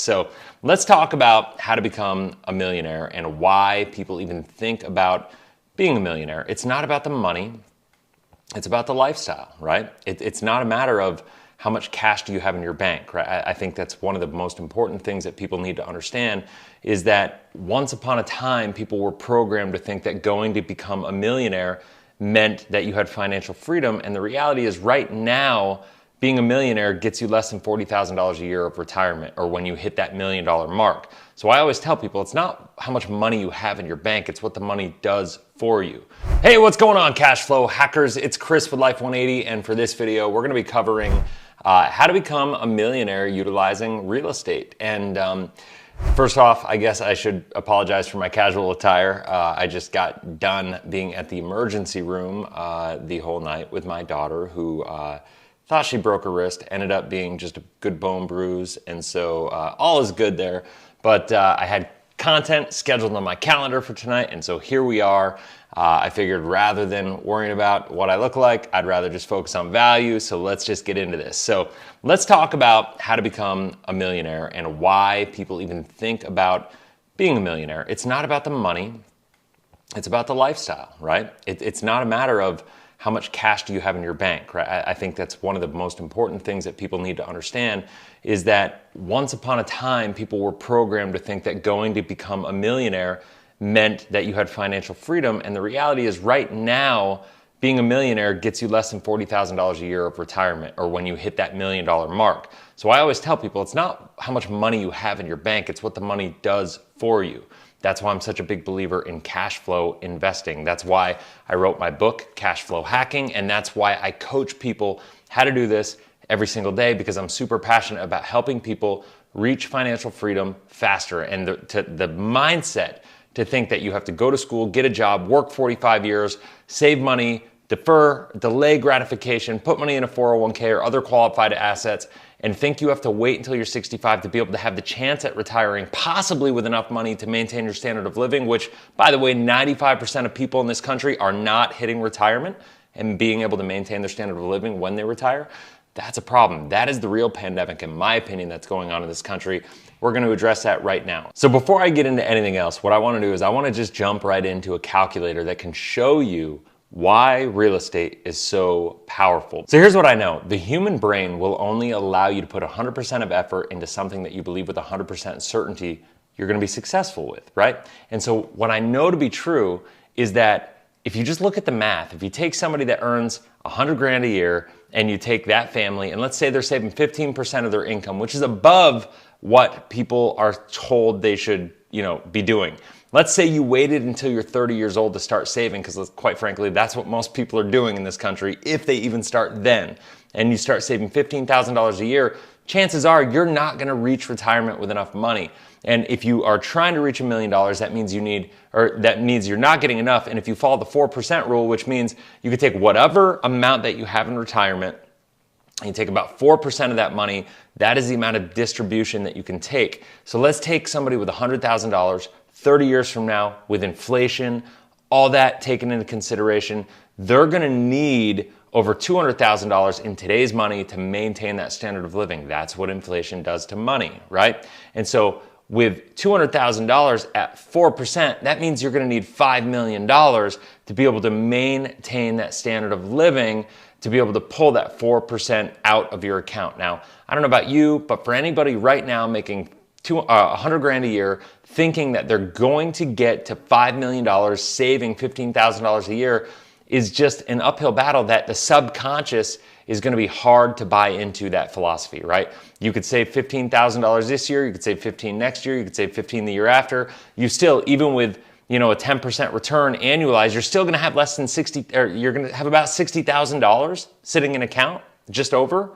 So let's talk about how to become a millionaire and why people even think about being a millionaire. It's not about the money, it's about the lifestyle, right? It's not a matter of how much cash do you have in your bank, right? I think that's one of the most important things that people need to understand is that once upon a time, people were programmed to think that going to become a millionaire meant that you had financial freedom. And the reality is right now, being a millionaire gets you less than $40,000 a year of retirement or when you hit that $1 million mark. So I always tell people it's not how much money you have in your bank, it's what the money does for you. Hey, what's going on, Cashflow hackers? It's Chris with Life 180, and for this video, we're gonna be covering how to become a millionaire utilizing real estate. And first off, I guess I should apologize for my casual attire. I just got done being at the emergency room the whole night with my daughter who thought she broke her wrist, ended up being just a good bone bruise, and so all is good there. But I had content scheduled on my calendar for tonight, and so here we are. I figured rather than worrying about what I look like, I'd rather just focus on value, so let's just get into this. So let's talk about how to become a millionaire and why people even think about being a millionaire. It's not about the money, it's about the lifestyle, right? It's not a matter of how much cash do you have in your bank, right? I think that's one of the most important things that people need to understand is that once upon a time, people were programmed to think that going to become a millionaire meant that you had financial freedom. And the reality is right now, being a millionaire gets you less than $40,000 a year of retirement or when you hit that $1 million mark. So I always tell people it's not how much money you have in your bank, it's what the money does for you. That's why I'm such a big believer in cash flow investing. That's why I wrote my book, Cashflow Hacking, and that's why I coach people how to do this every single day, because I'm super passionate about helping people reach financial freedom faster. And the mindset to think that you have to go to school, get a job, work 45 years, save money, defer, delay gratification, put money in a 401k or other qualified assets, and think you have to wait until you're 65 to be able to have the chance at retiring, possibly with enough money to maintain your standard of living, which, by the way, 95% of people in this country are not hitting retirement and being able to maintain their standard of living when they retire. That's a problem. That is the real pandemic, in my opinion, that's going on in this country. We're going to address that right now. So before I get into anything else, what I want to do is I want to just jump right into a calculator that can show you why real estate is so powerful. So here's what I know. The human brain will only allow you to put 100% of effort into something that you believe with 100% certainty you're going to be successful with, right? And so what I know to be true is that if you just look at the math, if you take somebody that earns 100 grand a year and you take that family and let's say they're saving 15% of their income, which is above what people are told they should, be doing. Let's say you waited until you're 30 years old to start saving, because quite frankly, that's what most people are doing in this country, if they even start then. And you start saving $15,000 a year, chances are you're not gonna reach retirement with enough money. And if you are trying to reach $1 million, that means you're not getting enough. And if you follow the 4% rule, which means you could take whatever amount that you have in retirement, and you take about 4% of that money, that is the amount of distribution that you can take. So let's take somebody with $100,000, 30 years from now, with inflation, all that taken into consideration, they're gonna need over $200,000 in today's money to maintain that standard of living. That's what inflation does to money, right? And so with $200,000 at 4%, that means you're gonna need $5 million to be able to maintain that standard of living, to be able to pull that 4% out of your account. Now, I don't know about you, but for anybody right now making 100 grand a year, thinking that they're going to get to $5 million, saving $15,000 a year, is just an uphill battle that the subconscious is going to be hard to buy into that philosophy, right? You could save $15,000 this year, you could save 15 next year, you could save 15 the year a even with a 10% return annualized, you're still going to have less than you're going to have about $60,000 sitting in account, just over.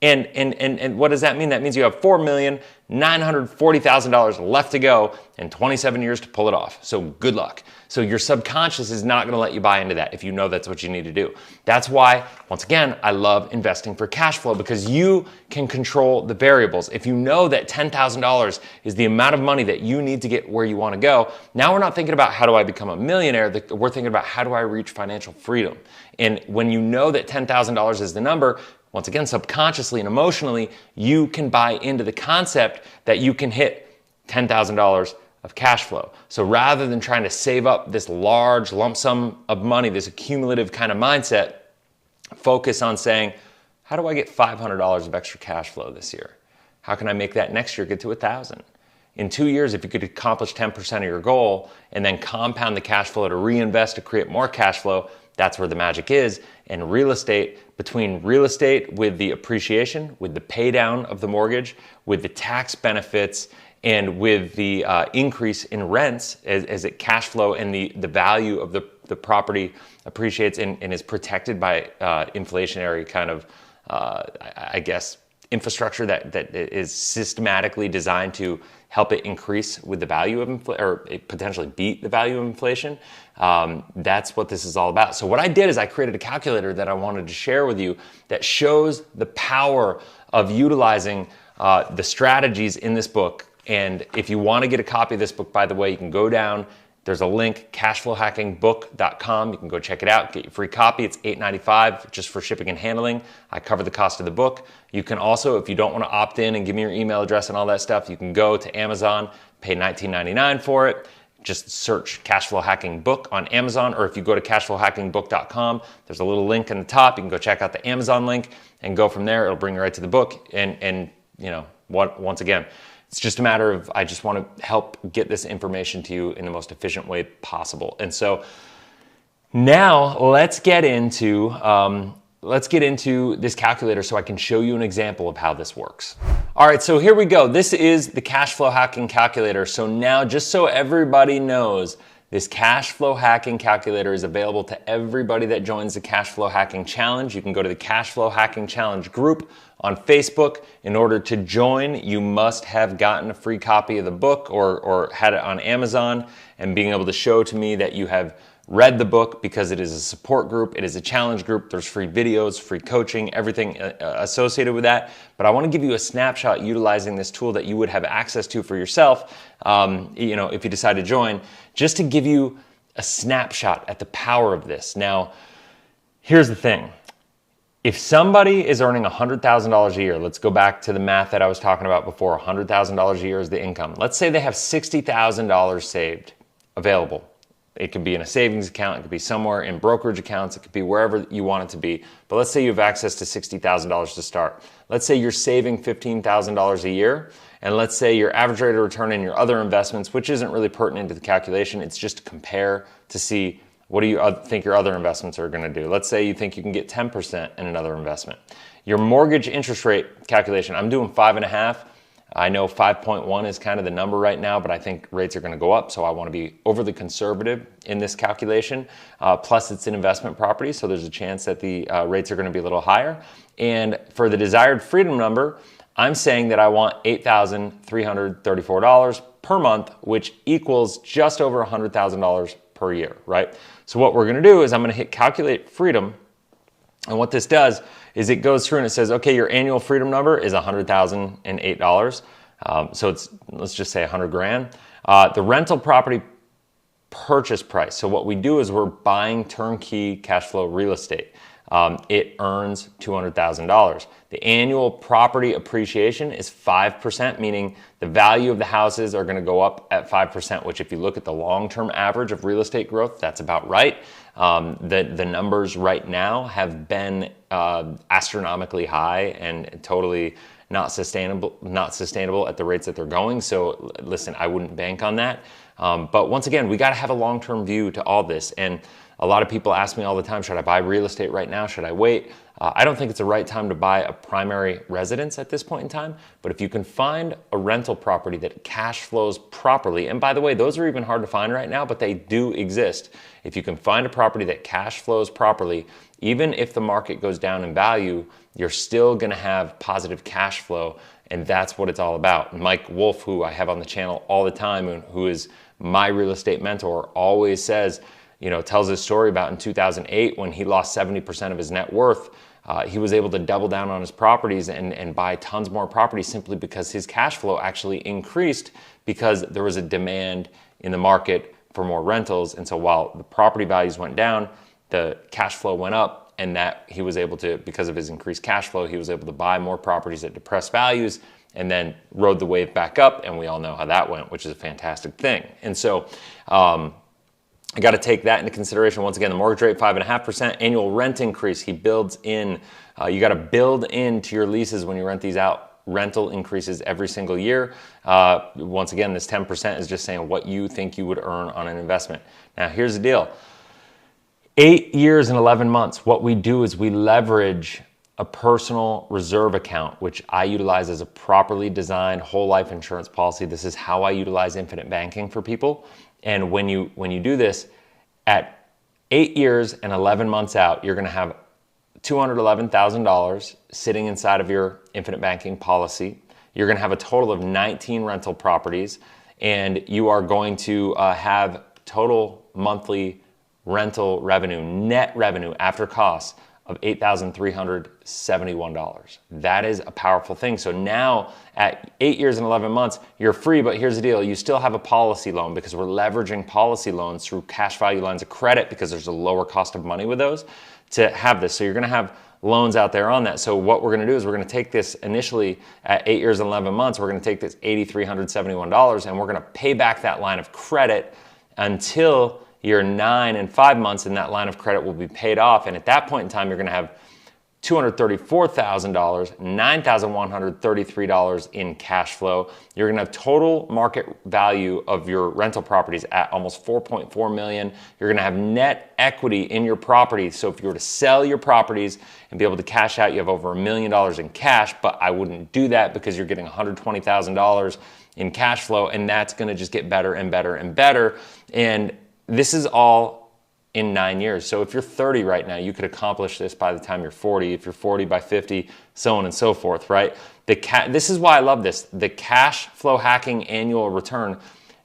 And what does that mean? That means you have $4,940,000 left to go and 27 years to pull it off. So good luck. So your subconscious is not going to let you buy into that if you know that's what you need to do. That's why, once again, I love investing for cash flow, because you can control the variables. If you know that $10,000 is the amount of money that you need to get where you want to go, now we're not thinking about how do I become a millionaire, we're thinking about how do I reach financial freedom. And when you know that $10,000 is the number, once again, subconsciously and emotionally, you can buy into the concept that you can hit $10,000 of cash flow. So rather than trying to save up this large lump sum of money, this accumulative kind of mindset, focus on saying, how do I get $500 of extra cash flow this year? How can I make that next year get to 1,000? In 2 years, if you could accomplish 10% of your goal and then compound the cash flow to reinvest to create more cash flow, that's where the magic is. And real estate, between real estate with the appreciation, with the pay down of the mortgage, with the tax benefits, and with the increase in rents as it cash flow and the value of the property appreciates and is protected by inflationary kind of, I guess, infrastructure that is systematically designed to help it increase with the value of inflation, or potentially beat the value of inflation. That's what this is all about. So what I did is I created a calculator that I wanted to share with you that shows the power of utilizing the strategies in this book. And if you want to get a copy of this book, by the way, you can go down. There's a link, cashflowhackingbook.com. You can go check it out, get your free copy. It's $8.95 just for shipping and handling. I cover the cost of the book. You can also, if you don't want to opt in and give me your email address and all that stuff, you can go to Amazon, pay $19.99 for it. Just search Cashflow Hacking Book on Amazon, or if you go to cashflowhackingbook.com, there's a little link in the top. You can go check out the Amazon link and go from there. It'll bring you right to the book. And you know, once again, it's just a matter of, I just want to help get this information to you in the most efficient way possible. And so now let's get into this calculator so I can show you an example of how this works. All right, so here we go. This is the cash flow hacking calculator. So now, just so everybody knows, this cash flow hacking calculator is available to everybody that joins the Cash Flow Hacking Challenge. You can go to the Cash Flow Hacking Challenge group on Facebook. In order to join, you must have gotten a free copy of the book or had it on Amazon, and being able to show to me that you have read the book, because it is a support group, it is a challenge group, there's free videos, free coaching, everything associated with that. But I want to give you a snapshot utilizing this tool that you would have access to for yourself, if you decide to join, just to give you a snapshot at the power of this. Now, here's the thing. If somebody is earning $100,000 a year, let's go back to the math that I was talking about before, $100,000 a year is the income. Let's say they have $60,000 saved, available. It could be in a savings account, it could be somewhere in brokerage accounts, it could be wherever you want it to be. But let's say you have access to $60,000 to start. Let's say you're saving $15,000 a year, and let's say your average rate of return in your other investments, which isn't really pertinent to the calculation, it's just to compare to see what do you think your other investments are going to do. Let's say you think you can get 10% in another investment. Your mortgage interest rate calculation, I'm doing 5.5. I know 5.1 is kind of the number right now, but I think rates are going to go up, so I want to be overly conservative in this calculation. Plus, it's an investment property, so there's a chance that the rates are going to be a little higher. And for the desired freedom number, I'm saying that I want $8,334 per month, which equals just over $100,000 per year, right? So what we're going to do is I'm going to hit Calculate Freedom, and what this does is it goes through and it says, okay, your annual freedom number is $100,008. So it's, let's just say 100 grand. The rental property purchase price. So what we do is we're buying turnkey cash flow real estate. It earns $200,000. The annual property appreciation is 5%, meaning the value of the houses are going to go up at 5%, which if you look at the long-term average of real estate growth, that's about right. The numbers right now have been astronomically high and totally not sustainable at the rates that they're going. So listen, I wouldn't bank on that. But once again, we got to have a long-term view to all this. And a lot of people ask me all the time, should I buy real estate right now? Should I wait? I don't think it's the right time to buy a primary residence at this point in time. But if you can find a rental property that cash flows properly, and by the way, those are even hard to find right now, but they do exist. If you can find a property that cash flows properly, even if the market goes down in value, you're still going to have positive cash flow. And that's what it's all about. Mike Wolf, who I have on the channel all the time, and who is my real estate mentor, always says, tells his story about in 2008 when he lost 70% of his net worth. He was able to double down on his properties and buy tons more properties simply because his cash flow actually increased because there was a demand in the market for more rentals. And so while the property values went down, the cash flow went up, and that he was able to, because of his increased cash flow, he was able to buy more properties at depressed values and then rode the wave back up, and we all know how that went, which is a fantastic thing. And so I got to take that into consideration. Once again, the mortgage rate, 5.5%, annual rent increase. He builds in, you got to build into your leases when you rent these out, rental increases every single year. Once again, this 10% is just saying what you think you would earn on an investment. Now, here's the deal. 8 years and 11 months, what we do is we leverage a personal reserve account, which I utilize as a properly designed whole life insurance policy. This is how I utilize infinite banking for people. And when you do this, at 8 years and 11 months out, you're going to have $211,000 sitting inside of your infinite banking policy. You're going to have a total of 19 rental properties, and you are going to have total monthly rental revenue, net revenue after costs, of $8,371. That is a powerful thing. So now at 8 years and 11 months, you're free, but here's the deal. You still have a policy loan because we're leveraging policy loans through cash value lines of credit because there's a lower cost of money with those to have this. So you're going to have loans out there on that. So what we're going to do is we're going to take this initially at 8 years and 11 months, we're going to take this $8,371 and we're going to pay back that line of credit until year 9 and 5 months, and that line of credit will be paid off. And at that point in time, you're going to have $234,000, $9,133 in cash flow. You're going to have total market value of your rental properties at almost $4.4 million. You're going to have net equity in your property. So if you were to sell your properties and be able to cash out, you have over $1 million in cash, but I wouldn't do that because you're getting $120,000 in cash flow, and that's going to just get better and better and better. And this is all in 9 years. So if you're 30 right now, you could accomplish this by the time you're 40. If you're 40 by 50, so on and so forth, right? This is why I love this. The cash flow hacking annual return,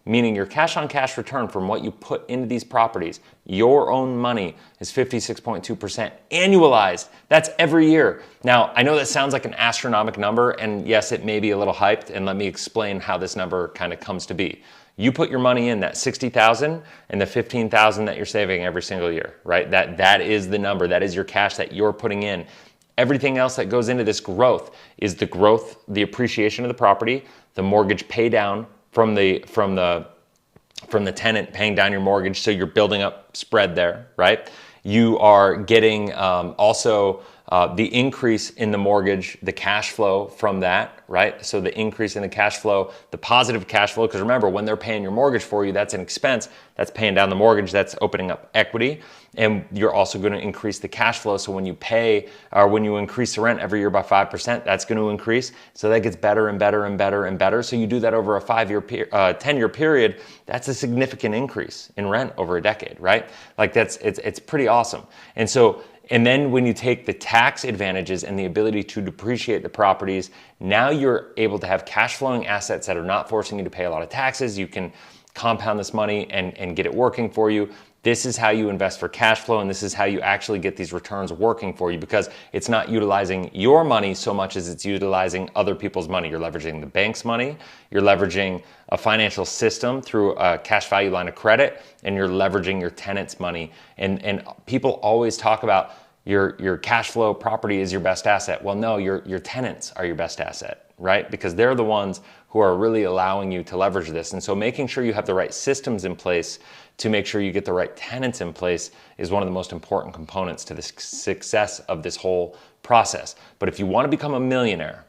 meaning your cash on cash return from what you put into these properties, your own money, is 56.2% annualized. That's every year. Now, I know that sounds like an astronomical number, and yes, it may be a little hyped, and let me explain how this number kind of comes to be. You put your money in that $60,000 and the $15,000 that you're saving every single year, right? That is the number. That is your cash that you're putting in. Everything else that goes into this growth is the growth, the appreciation of the property, the mortgage pay down from the tenant paying down your mortgage, so you're building up spread there, right? You are getting also the increase in the mortgage, the cash flow from that, right? So the increase in the cash flow, the positive cash flow, because remember, when they're paying your mortgage for you, that's an expense. That's paying down the mortgage, that's opening up equity. And you're also going to increase the cash flow. So when you pay, or when you increase the rent every year by 5%, that's going to increase. So that gets better and better and better and better. So you do that over a 10-year period, that's a significant increase in rent over a decade, right? Like it's pretty awesome. And then when you take the tax advantages and the ability to depreciate the properties, now you're able to have cash flowing assets that are not forcing you to pay a lot of taxes. You can compound this money and get it working for you. This is how you invest for cash flow, and this is how you actually get these returns working for you, because it's not utilizing your money so much as it's utilizing other people's money. You're leveraging the bank's money, you're leveraging a financial system through a cash value line of credit, and you're leveraging your tenant's money. And people always talk about your cash flow property is your best asset. Well, no, your tenants are your best asset, right? Because they're the ones who are really allowing you to leverage this. And so making sure you have the right systems in place to make sure you get the right tenants in place is one of the most important components to the success of this whole process. But if you want to become a millionaire,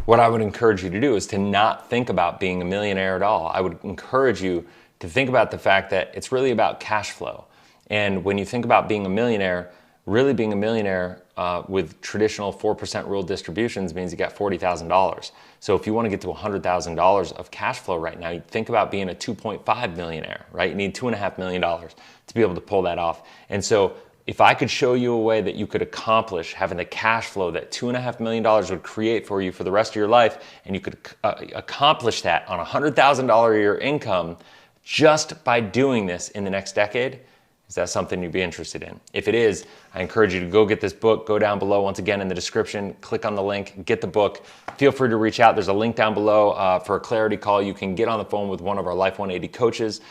what I would encourage you to do is to not think about being a millionaire at all. I would encourage you to think about the fact that it's really about cash flow. And when you think about being a millionaire, really being a millionaire with traditional 4% rule distributions means you got $40,000. So if you want to get to $100,000 of cash flow right now, you think about being a 2.5 millionaire, right? You need $2.5 million to be able to pull that off. And so if I could show you a way that you could accomplish having the cash flow that $2.5 million would create for you for the rest of your life, and you could accomplish that on a $100,000 a year income just by doing this in the next decade, is that something you'd be interested in? If it is, I encourage you to go get this book. Go down below, once again in the description, click on the link, get the book. Feel free to reach out. There's a link down below for a clarity call. You can get on the phone with one of our Life 180 coaches.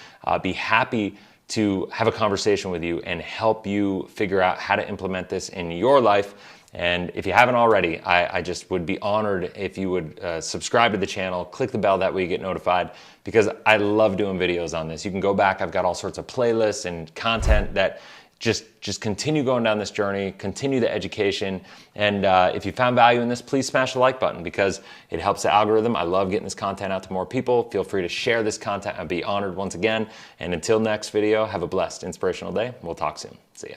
Be happy to have a conversation with you and help you figure out how to implement this in your life. And if you haven't already, I just would be honored if you would subscribe to the channel, click the bell, that way you get notified, because I love doing videos on this. You can go back, I've got all sorts of playlists and content that just continue going down this journey, continue the education. And if you found value in this, please smash the like button, because it helps the algorithm. I love getting this content out to more people. Feel free to share this content. I'd be honored once again. And until next video, have a blessed, inspirational day. We'll talk soon. See ya.